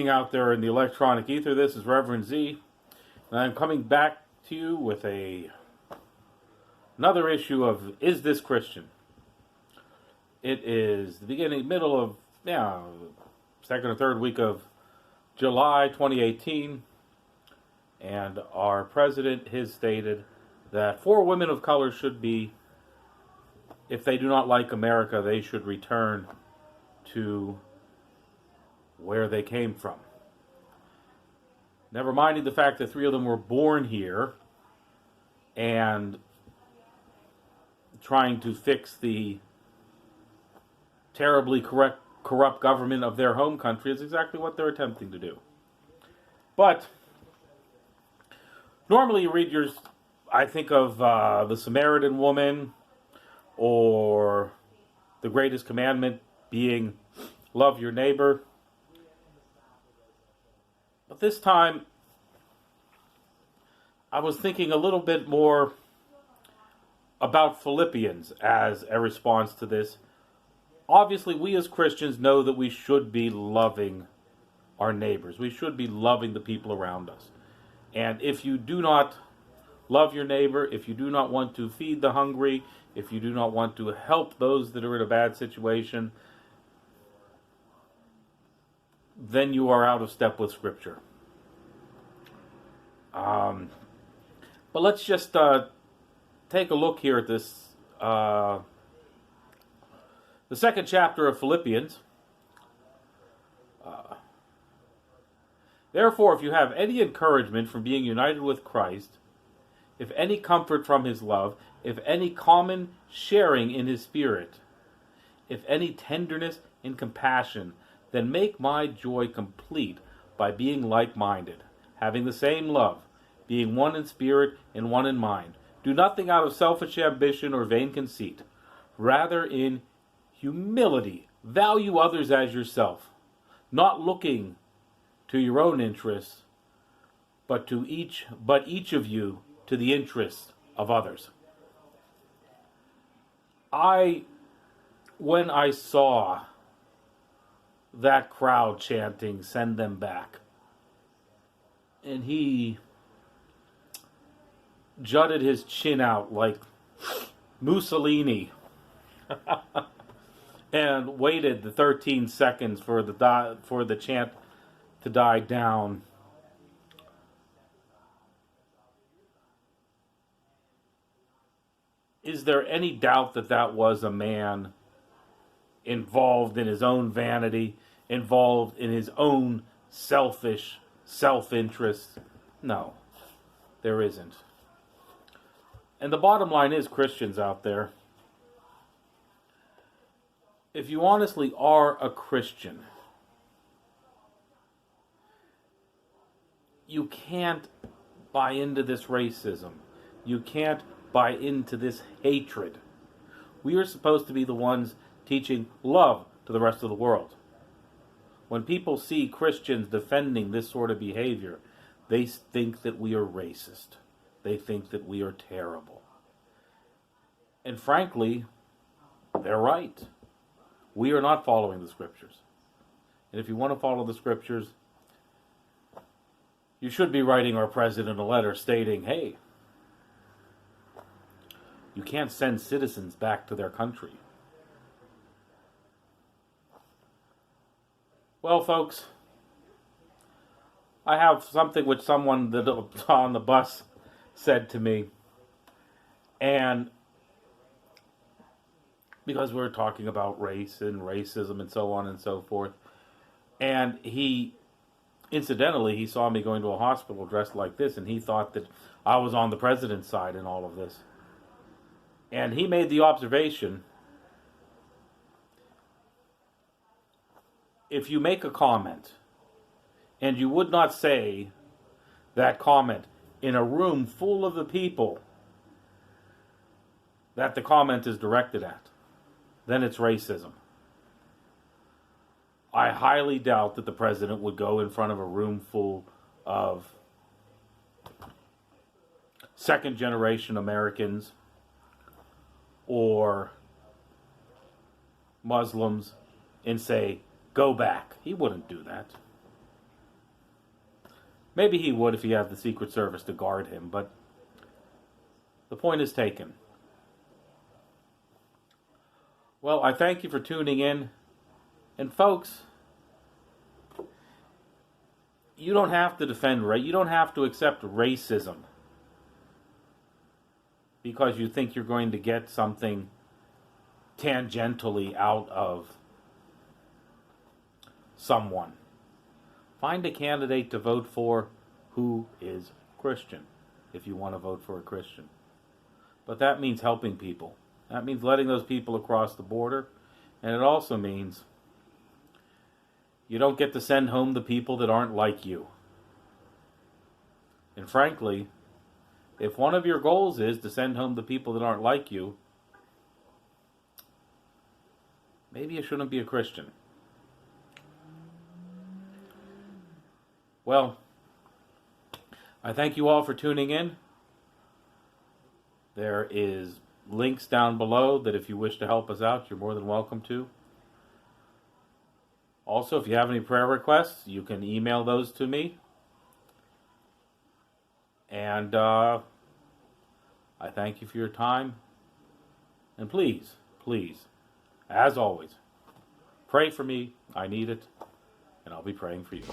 evening out there in the electronic ether. This is reverendz, and I'm coming back to you with another issue of Is This Christian? It is the middle of, second or third week of July 2018, and our president has stated that 4 women of color should be, if they do not like America, they should return to where they came from. Never minding the fact that 3 of them were born here and trying to fix the terribly corrupt government of their home country is exactly what they're attempting to do. But normally you read I think of the Samaritan woman, or the greatest commandment being love your neighbor. But this time, I was thinking a little bit more about Philippians as a response to this. Obviously, we as Christians know that we should be loving our neighbors. We should be loving the people around us. And if you do not love your neighbor, if you do not want to feed the hungry, if you do not want to help those that are in a bad situation, then you are out of step with Scripture. But let's just take a look here at this, the second chapter of Philippians. Therefore, if you have any encouragement from being united with Christ, if any comfort from his love, if any common sharing in his spirit, if any tenderness and compassion, then make my joy complete by being like-minded, having the same love, being one in spirit and one in mind. Do nothing out of selfish ambition or vain conceit. Rather, in humility, value others as yourself, not looking to your own interests, but each of you to the interests of others. When I saw that crowd chanting, "Send them back," and he jutted his chin out like Mussolini and waited the 13 seconds for the chant to die down, is there any doubt that that was a man involved in his own vanity, involved in his own selfish self-interest? No, there isn't. And the bottom line is, Christians out there, if you honestly are a Christian, you can't buy into this racism. You can't buy into this hatred. We are supposed to be the ones teaching love to the rest of the world. When people see Christians defending this sort of behavior, they think that we are racist. They think that we are terrible. And frankly, they're right. We are not following the Scriptures. And if you want to follow the Scriptures, you should be writing our president a letter stating, hey, you can't send citizens back to their country. Well, folks, I have something which someone that on the bus said to me, and because we were talking about race and racism and so on and so forth, and incidentally, he saw me going to a hospital dressed like this, and he thought that I was on the president's side in all of this. And he made the observation, if you make a comment, and you would not say that comment in a room full of the people that the comment is directed at, then it's racism. I highly doubt that the president would go in front of a room full of second-generation Americans or Muslims and say, go back. He wouldn't do that. Maybe he would if he had the Secret Service to guard him, but the point is taken. Well, I thank you for tuning in. And folks, you don't have to defend race. You don't have to accept racism because you think you're going to get something tangentially out of someone. Find a candidate to vote for who is Christian, if you want to vote for a Christian. But that means helping people. That means letting those people across the border. And it also means you don't get to send home the people that aren't like you. And frankly, if one of your goals is to send home the people that aren't like you, maybe you shouldn't be a Christian. Well, I thank you all for tuning in. There is links down below that if you wish to help us out, you're more than welcome to. Also, if you have any prayer requests, you can email those to me. And I thank you for your time. And please, as always, pray for me. I need it. And I'll be praying for you.